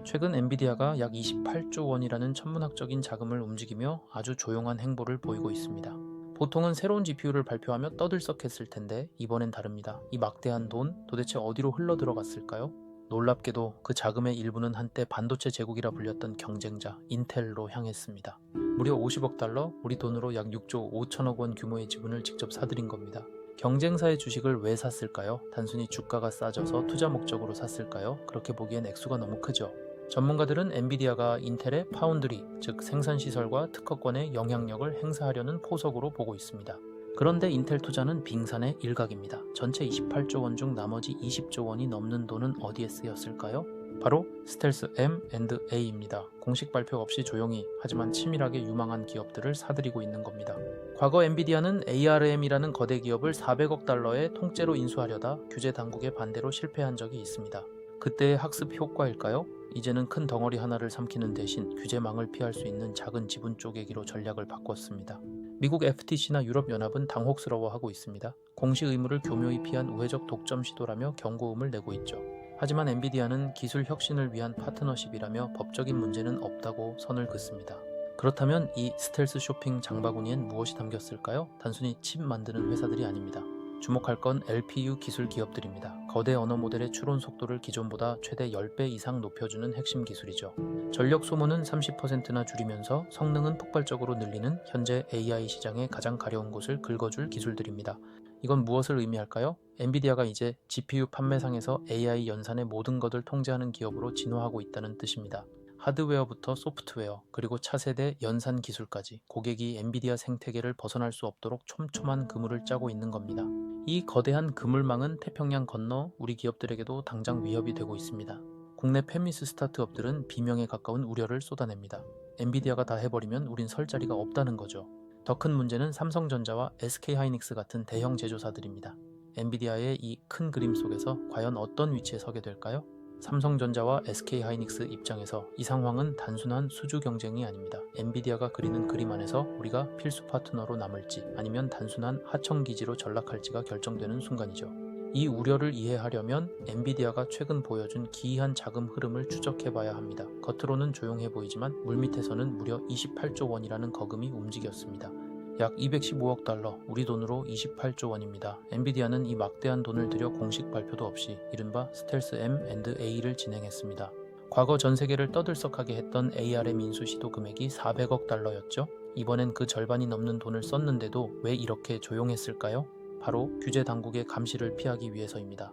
최근 엔비디아가 약 28조 원이라는 천문학적인 자금을 움직이며 아주 조용한 행보를 보이고 있습니다. 보통은 새로운 GPU를 발표하며 떠들썩했을 텐데 이번엔 다릅니다. 이 막대한 돈 도대체 어디로 흘러 들어갔을까요? 놀랍게도 그 자금의 일부는 한때 반도체 제국이라 불렸던 경쟁자 인텔로 향했습니다. 무려 50억 달러, 우리 돈으로 약 6조 5천억 원 규모의 지분을 직접 사들인 겁니다. 경쟁사의 주식을 왜 샀을까요? 단순히 주가가 싸져서 투자 목적으로 샀을까요? 그렇게 보기엔 액수가 너무 크죠. 전문가들은 엔비디아가 인텔의 파운드리, 즉 생산시설과 특허권의 영향력을 행사하려는 포석으로 보고 있습니다. 그런데 인텔 투자는 빙산의 일각입니다. 전체 28조 원 중 나머지 20조 원이 넘는 돈은 어디에 쓰였을까요? 바로 스텔스 M&A입니다. 공식 발표 없이 조용히 하지만 치밀하게 유망한 기업들을 사들이고 있는 겁니다. 과거 엔비디아는 ARM이라는 거대 기업을 400억 달러에 통째로 인수하려다 규제 당국의 반대로 실패한 적이 있습니다. 그때의 학습 효과일까요? 이제는 큰 덩어리 하나를 삼키는 대신 규제망을 피할 수 있는 작은 지분 쪼개기로 전략을 바꿨습니다. 미국 FTC나 유럽연합은 당혹스러워하고 있습니다. 공시 의무를 교묘히 피한 우회적 독점 시도라며 경고음을 내고 있죠. 하지만 엔비디아는 기술 혁신을 위한 파트너십이라며 법적인 문제는 없다고 선을 긋습니다. 그렇다면 이 스텔스 쇼핑 장바구니엔 무엇이 담겼을까요? 단순히 칩 만드는 회사들이 아닙니다. 주목할 건 LPU 기술 기업들입니다. 거대 언어 모델의 추론 속도를 기존보다 최대 10배 이상 높여주는 핵심 기술이죠. 전력 소모는 30%나 줄이면서 성능은 폭발적으로 늘리는 현재 AI 시장의 가장 가려운 곳을 긁어줄 기술들입니다. 이건 무엇을 의미할까요? 엔비디아가 이제 GPU 판매상에서 AI 연산의 모든 것을 통제하는 기업으로 진화하고 있다는 뜻입니다. 하드웨어부터 소프트웨어, 그리고 차세대 연산 기술까지 고객이 엔비디아 생태계를 벗어날 수 없도록 촘촘한 그물을 짜고 있는 겁니다. 이 거대한 그물망은 태평양 건너 우리 기업들에게도 당장 위협이 되고 있습니다. 국내 팹리스 스타트업들은 비명에 가까운 우려를 쏟아냅니다. 엔비디아가 다 해버리면 우린 설 자리가 없다는 거죠. 더 큰 문제는 삼성전자와 SK하이닉스 같은 대형 제조사들입니다. 엔비디아의 이 큰 그림 속에서 과연 어떤 위치에 서게 될까요? 삼성전자와 SK하이닉스 입장에서 이 상황은 단순한 수주 경쟁이 아닙니다. 엔비디아가 그리는 그림 안에서 우리가 필수 파트너로 남을지 아니면 단순한 하청기지로 전락할지가 결정되는 순간이죠. 이 우려를 이해하려면 엔비디아가 최근 보여준 기이한 자금 흐름을 추적해봐야 합니다. 겉으로는 조용해 보이지만 물밑에서는 무려 28조 원이라는 거금이 움직였습니다. 약 215억 달러, 우리 돈으로 28조 원입니다. 엔비디아는 이 막대한 돈을 들여 공식 발표도 없이 이른바 스텔스 M&A를 진행했습니다. 과거 전 세계를 떠들썩하게 했던 ARM 인수 시도 금액이 400억 달러였죠. 이번엔 그 절반이 넘는 돈을 썼는데도 왜 이렇게 조용했을까요? 바로 규제 당국의 감시를 피하기 위해서입니다.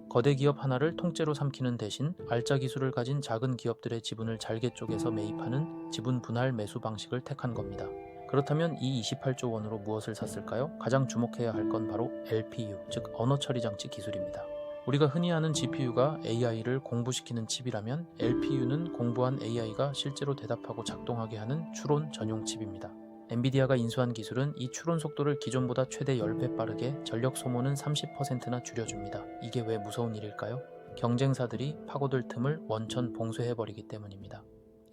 거대 기업 하나를 통째로 삼키는 대신 알짜 기술을 가진 작은 기업들의 지분을 잘게 쪼개서 매입하는 지분 분할 매수 방식을 택한 겁니다. 그렇다면 이 28조 원으로 무엇을 샀을까요? 가장 주목해야 할 건 바로 LPU, 즉 언어 처리 장치 기술입니다. 우리가 흔히 아는 GPU가 AI를 공부시키는 칩이라면 LPU는 공부한 AI가 실제로 대답하고 작동하게 하는 추론 전용 칩입니다. 엔비디아가 인수한 기술은 이 추론 속도를 기존보다 최대 10배 빠르게, 전력 소모는 30%나 줄여줍니다. 이게 왜 무서운 일일까요? 경쟁사들이 파고들 틈을 원천 봉쇄해버리기 때문입니다.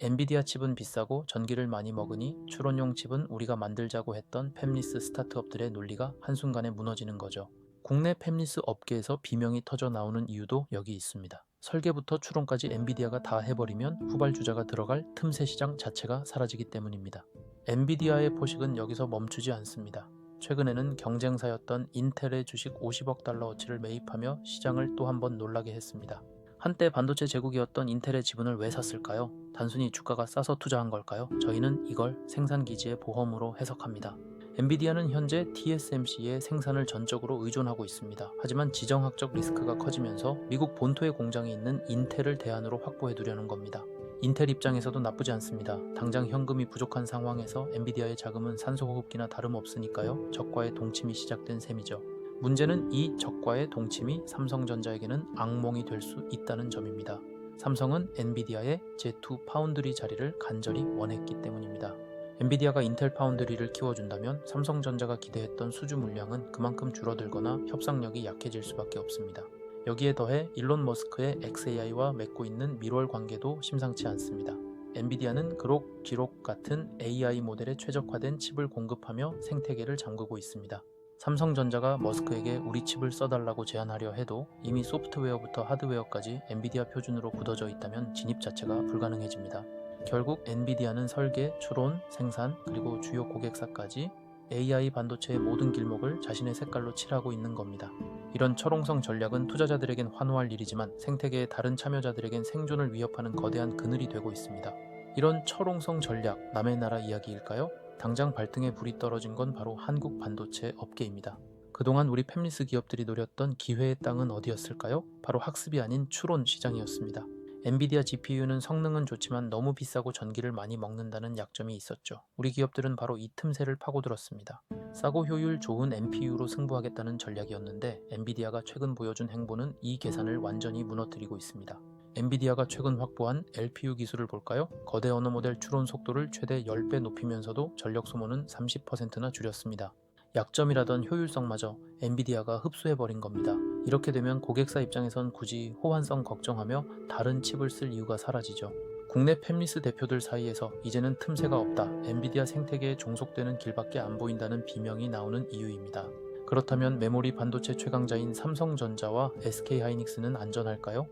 엔비디아 칩은 비싸고 전기를 많이 먹으니 추론용 칩은 우리가 만들자고 했던 팹리스 스타트업들의 논리가 한순간에 무너지는 거죠. 국내 팹리스 업계에서 비명이 터져 나오는 이유도 여기 있습니다. 설계부터 추론까지 엔비디아가 다 해버리면 후발주자가 들어갈 틈새 시장 자체가 사라지기 때문입니다. 엔비디아의 포식은 여기서 멈추지 않습니다. 최근에는 경쟁사였던 인텔의 주식 50억 달러어치를 매입하며 시장을 또 한 번 놀라게 했습니다. 한때 반도체 제국이었던 인텔의 지분을 왜 샀을까요? 단순히 주가가 싸서 투자한 걸까요? 저희는 이걸 생산기지의 보험으로 해석합니다. 엔비디아는 현재 TSMC의 생산을 전적으로 의존하고 있습니다. 하지만 지정학적 리스크가 커지면서 미국 본토의 공장이 있는 인텔을 대안으로 확보해두려는 겁니다. 인텔 입장에서도 나쁘지 않습니다. 당장 현금이 부족한 상황에서 엔비디아의 자금은 산소호흡기나 다름없으니까요. 적과의 동침이 시작된 셈이죠. 문제는 이 적과의 동침이 삼성전자에게는 악몽이 될 수 있다는 점입니다. 삼성은 엔비디아의 제2 파운드리 자리를 간절히 원했기 때문입니다. 엔비디아가 인텔 파운드리를 키워준다면 삼성전자가 기대했던 수주 물량은 그만큼 줄어들거나 협상력이 약해질 수밖에 없습니다. 여기에 더해 일론 머스크의 xAI와 맺고 있는 밀월 관계도 심상치 않습니다. 엔비디아는 그록 기록 같은 AI 모델에 최적화된 칩을 공급하며 생태계를 잠그고 있습니다. 삼성전자가 머스크에게 우리 칩을 써달라고 제안하려 해도 이미 소프트웨어부터 하드웨어까지 엔비디아 표준으로 굳어져 있다면 진입 자체가 불가능해집니다. 결국 엔비디아는 설계, 추론, 생산, 그리고 주요 고객사까지 AI 반도체의 모든 길목을 자신의 색깔로 칠하고 있는 겁니다. 이런 철옹성 전략은 투자자들에겐 환호할 일이지만 생태계의 다른 참여자들에겐 생존을 위협하는 거대한 그늘이 되고 있습니다. 이런 철옹성 전략, 남의 나라 이야기일까요? 당장 발등에 불이 떨어진 건 바로 한국 반도체 업계입니다. 그동안 우리 팹리스 기업들이 노렸던 기회의 땅은 어디였을까요? 바로 학습이 아닌 추론 시장이었습니다. 엔비디아 GPU는 성능은 좋지만 너무 비싸고 전기를 많이 먹는다는 약점이 있었죠. 우리 기업들은 바로 이 틈새를 파고들었습니다. 싸고 효율 좋은 NPU로 승부하겠다는 전략이었는데 엔비디아가 최근 보여준 행보는 이 계산을 완전히 무너뜨리고 있습니다. 엔비디아가 최근 확보한 LPU 기술을 볼까요? 거대 언어 모델 추론 속도를 최대 10배 높이면서도 전력 소모는 30%나 줄였습니다. 약점이라던 효율성마저 엔비디아가 흡수해버린 겁니다. 이렇게 되면 고객사 입장에선 굳이 호환성 걱정하며 다른 칩을 쓸 이유가 사라지죠. 국내 팹리스 대표들 사이에서 이제는 틈새가 없다, 엔비디아 생태계에 종속되는 길밖에 안 보인다는 비명이 나오는 이유입니다. 그렇다면 메모리 반도체 최강자인 삼성전자와 SK하이닉스는 안전할까요?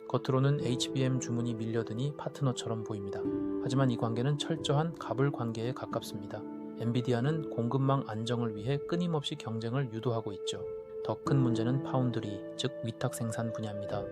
겉으로는 HBM 주문이 밀려드니 파트너처럼 보입니다. 하지만 이 관계는 철저한 갑을 관계에 가깝습니다. 엔비디아는 공급망 안정을 위해 끊임없이 경쟁을 유도하고 있죠. 더 큰 문제는 파운드리, 즉 위탁 생산 분야입니다.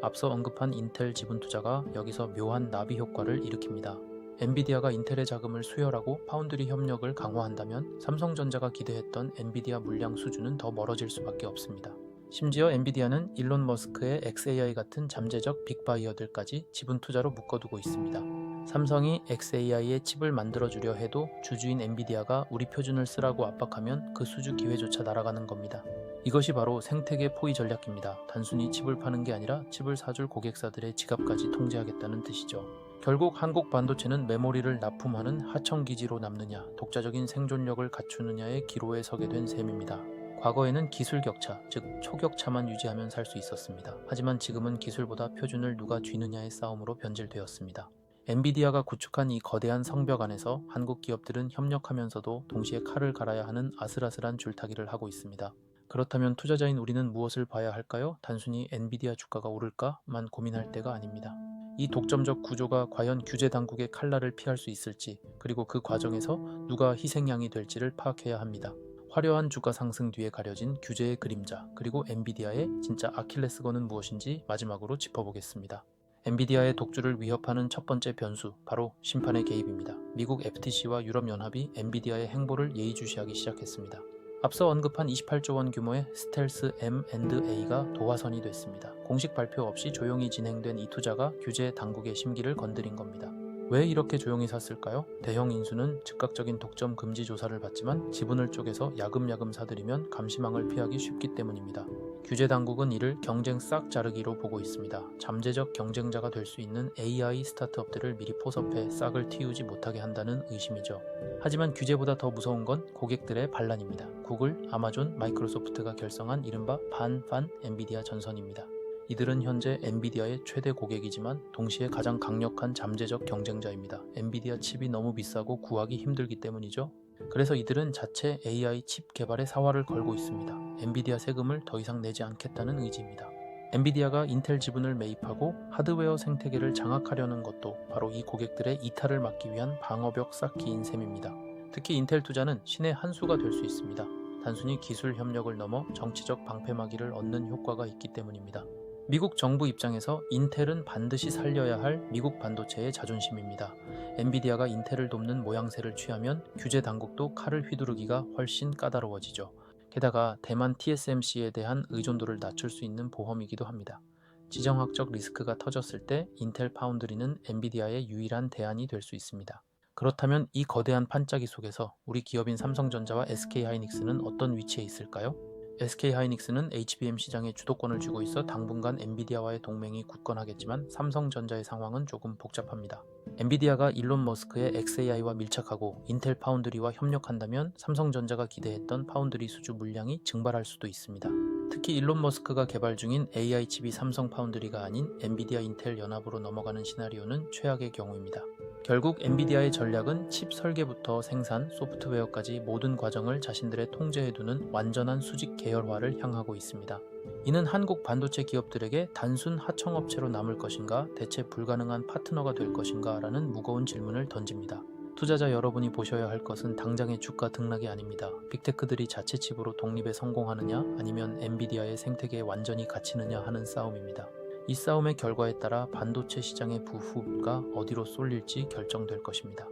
앞서 언급한 인텔 지분 투자가 여기서 묘한 나비 효과를 일으킵니다. 엔비디아가 인텔의 자금을 수혈하고 파운드리 협력을 강화한다면 삼성전자가 기대했던 엔비디아 물량 수준은 더 멀어질 수밖에 없습니다. 심지어 엔비디아는 일론 머스크의 xAI 같은 잠재적 빅바이어들까지 지분 투자로 묶어두고 있습니다. 삼성이 xAI의 칩을 만들어주려 해도 주주인 엔비디아가 우리 표준을 쓰라고 압박하면 그 수주 기회조차 날아가는 겁니다. 이것이 바로 생태계 포위 전략입니다. 단순히 칩을 파는 게 아니라 칩을 사줄 고객사들의 지갑까지 통제하겠다는 뜻이죠. 결국 한국 반도체는 메모리를 납품하는 하청기지로 남느냐, 독자적인 생존력을 갖추느냐의 기로에 서게 된 셈입니다. 과거에는 기술 격차, 즉 초격차만 유지하면 살 수 있었습니다. 하지만 지금은 기술보다 표준을 누가 쥐느냐의 싸움으로 변질되었습니다. 엔비디아가 구축한 이 거대한 성벽 안에서 한국 기업들은 협력하면서도 동시에 칼을 갈아야 하는 아슬아슬한 줄타기를 하고 있습니다. 그렇다면 투자자인 우리는 무엇을 봐야 할까요? 단순히 엔비디아 주가가 오를까만 고민할 때가 아닙니다. 이 독점적 구조가 과연 규제 당국의 칼날을 피할 수 있을지, 그리고 그 과정에서 누가 희생양이 될지를 파악해야 합니다. 화려한 주가 상승 뒤에 가려진 규제의 그림자, 그리고 엔비디아의 진짜 아킬레스건은 무엇인지 마지막으로 짚어보겠습니다. 엔비디아의 독주를 위협하는 첫 번째 변수, 바로 심판의 개입입니다. 미국 FTC와 유럽연합이 엔비디아의 행보를 예의주시하기 시작했습니다. 앞서 언급한 28조 원 규모의 스텔스 M&A가 도화선이 됐습니다. 공식 발표 없이 조용히 진행된 이 투자가 규제 당국의 심기를 건드린 겁니다. 왜 이렇게 조용히 샀을까요? 대형 인수는 즉각적인 독점 금지 조사를 받지만 지분을 쪼개서 야금야금 사들이면 감시망을 피하기 쉽기 때문입니다. 규제 당국은 이를 경쟁 싹 자르기로 보고 있습니다. 잠재적 경쟁자가 될 수 있는 AI 스타트업들을 미리 포섭해 싹을 틔우지 못하게 한다는 의심이죠. 하지만 규제보다 더 무서운 건 고객들의 반란입니다. 구글, 아마존, 마이크로소프트가 결성한 이른바 반판 엔비디아 전선입니다. 이들은 현재 엔비디아의 최대 고객이지만 동시에 가장 강력한 잠재적 경쟁자입니다. 엔비디아 칩이 너무 비싸고 구하기 힘들기 때문이죠. 그래서 이들은 자체 AI 칩 개발에 사활을 걸고 있습니다. 엔비디아 세금을 더 이상 내지 않겠다는 의지입니다. 엔비디아가 인텔 지분을 매입하고 하드웨어 생태계를 장악하려는 것도 바로 이 고객들의 이탈을 막기 위한 방어벽 쌓기인 셈입니다. 특히 인텔 투자는 신의 한 수가 될 수 있습니다. 단순히 기술 협력을 넘어 정치적 방패막이를 얻는 효과가 있기 때문입니다. 미국 정부 입장에서 인텔은 반드시 살려야 할 미국 반도체의 자존심입니다. 엔비디아가 인텔을 돕는 모양새를 취하면 규제 당국도 칼을 휘두르기가 훨씬 까다로워지죠. 게다가 대만 TSMC에 대한 의존도를 낮출 수 있는 보험이기도 합니다. 지정학적 리스크가 터졌을 때 인텔 파운드리는 엔비디아의 유일한 대안이 될 수 있습니다. 그렇다면 이 거대한 판짜기 속에서 우리 기업인 삼성전자와 SK하이닉스는 어떤 위치에 있을까요? SK하이닉스는 HBM 시장에 주도권을 쥐고 있어 당분간 엔비디아와의 동맹이 굳건하겠지만 삼성전자의 상황은 조금 복잡합니다. 엔비디아가 일론 머스크의 xAI와 밀착하고 인텔 파운드리와 협력한다면 삼성전자가 기대했던 파운드리 수주 물량이 증발할 수도 있습니다. 특히 일론 머스크가 개발 중인 AI 칩이 삼성 파운드리가 아닌 엔비디아 인텔 연합으로 넘어가는 시나리오는 최악의 경우입니다. 결국 엔비디아의 전략은 칩 설계부터 생산, 소프트웨어까지 모든 과정을 자신들의 통제에 두는 완전한 수직 계열화를 향하고 있습니다. 이는 한국 반도체 기업들에게 단순 하청업체로 남을 것인가, 대체 불가능한 파트너가 될 것인가 라는 무거운 질문을 던집니다. 투자자 여러분이 보셔야 할 것은 당장의 주가 등락이 아닙니다. 빅테크들이 자체 칩으로 독립에 성공하느냐, 아니면 엔비디아의 생태계에 완전히 갇히느냐 하는 싸움입니다. 이 싸움의 결과에 따라 반도체 시장의 부후가 어디로 쏠릴지 결정될 것입니다.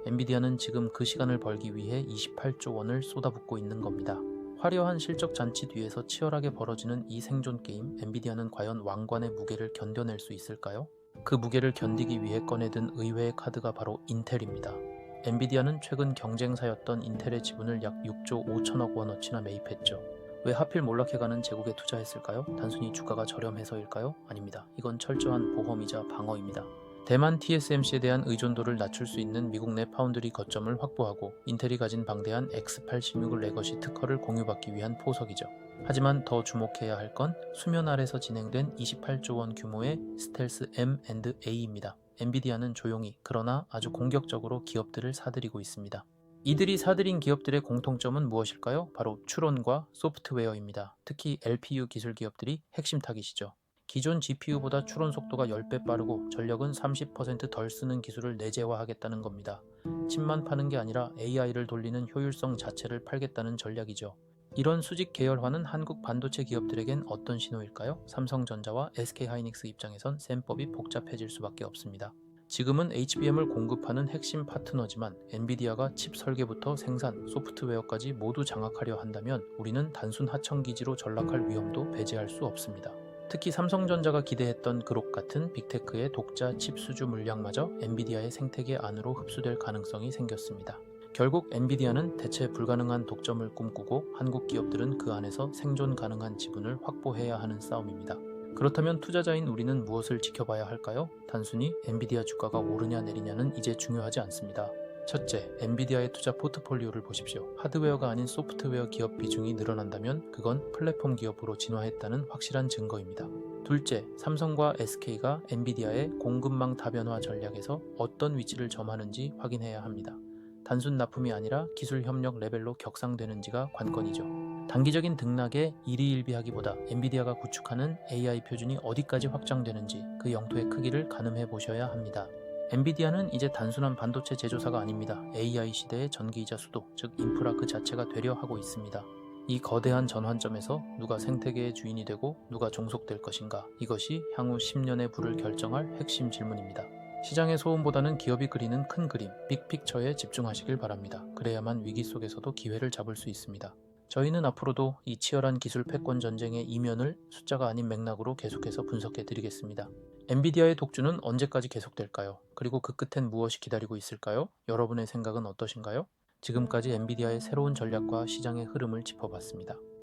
엔비디아는 지금 그 시간을 벌기 위해 28조 원을 쏟아붓고 있는 겁니다. 화려한 실적 잔치 뒤에서 치열하게 벌어지는 이 생존 게임, 엔비디아는 과연 왕관의 무게를 견뎌낼 수 있을까요? 그 무게를 견디기 위해 꺼내든 의외의 카드가 바로 인텔입니다. 엔비디아는 최근 경쟁사였던 인텔의 지분을 약 6조 5천억 원어치나 매입했죠. 왜 하필 몰락해가는 제국에 투자했을까요? 단순히 주가가 저렴해서일까요? 아닙니다. 이건 철저한 보험이자 방어입니다. 대만 TSMC에 대한 의존도를 낮출 수 있는 미국 내 파운드리 거점을 확보하고 인텔이 가진 방대한 X86 레거시 특허를 공유받기 위한 포석이죠. 하지만 더 주목해야 할 건 수면 아래서 진행된 28조 원 규모의 스텔스 M&A입니다. 엔비디아는 조용히 그러나 아주 공격적으로 기업들을 사들이고 있습니다. 이들이 사들인 기업들의 공통점은 무엇일까요? 바로 추론과 소프트웨어입니다. 특히 LPU 기술 기업들이 핵심 타깃이죠. 기존 GPU보다 추론 속도가 10배 빠르고 전력은 30% 덜 쓰는 기술을 내재화하겠다는 겁니다. 칩만 파는 게 아니라 AI를 돌리는 효율성 자체를 팔겠다는 전략이죠. 이런 수직 계열화는 한국 반도체 기업들에겐 어떤 신호일까요? 삼성전자와 SK하이닉스 입장에선 셈법이 복잡해질 수밖에 없습니다. 지금은 HBM을 공급하는 핵심 파트너지만 엔비디아가 칩 설계부터 생산, 소프트웨어까지 모두 장악하려 한다면 우리는 단순 하청기지로 전락할 위험도 배제할 수 없습니다. 특히 삼성전자가 기대했던 그룹 같은 빅테크의 독자 칩 수주 물량마저 엔비디아의 생태계 안으로 흡수될 가능성이 생겼습니다. 결국 엔비디아는 대체 불가능한 독점을 꿈꾸고 한국 기업들은 그 안에서 생존 가능한 지분을 확보해야 하는 싸움입니다. 그렇다면 투자자인 우리는 무엇을 지켜봐야 할까요? 단순히 엔비디아 주가가 오르냐 내리냐는 이제 중요하지 않습니다. 첫째, 엔비디아의 투자 포트폴리오를 보십시오. 하드웨어가 아닌 소프트웨어 기업 비중이 늘어난다면 그건 플랫폼 기업으로 진화했다는 확실한 증거입니다. 둘째, 삼성과 SK가 엔비디아의 공급망 다변화 전략에서 어떤 위치를 점하는지 확인해야 합니다. 단순 납품이 아니라 기술 협력 레벨로 격상되는지가 관건이죠. 단기적인 등락에 일희일비하기보다 엔비디아가 구축하는 AI 표준이 어디까지 확장되는지 그 영토의 크기를 가늠해 보셔야 합니다. 엔비디아는 이제 단순한 반도체 제조사가 아닙니다. AI 시대의 전기이자 수도, 즉 인프라 그 자체가 되려 하고 있습니다. 이 거대한 전환점에서 누가 생태계의 주인이 되고 누가 종속될 것인가, 이것이 향후 10년의 부를 결정할 핵심 질문입니다. 시장의 소음보다는 기업이 그리는 큰 그림, 빅픽처에 집중하시길 바랍니다. 그래야만 위기 속에서도 기회를 잡을 수 있습니다. 저희는 앞으로도 이 치열한 기술 패권 전쟁의 이면을 숫자가 아닌 맥락으로 계속해서 분석해 드리겠습니다. 엔비디아의 독주는 언제까지 계속될까요? 그리고 그 끝엔 무엇이 기다리고 있을까요? 여러분의 생각은 어떠신가요? 지금까지 엔비디아의 새로운 전략과 시장의 흐름을 짚어봤습니다.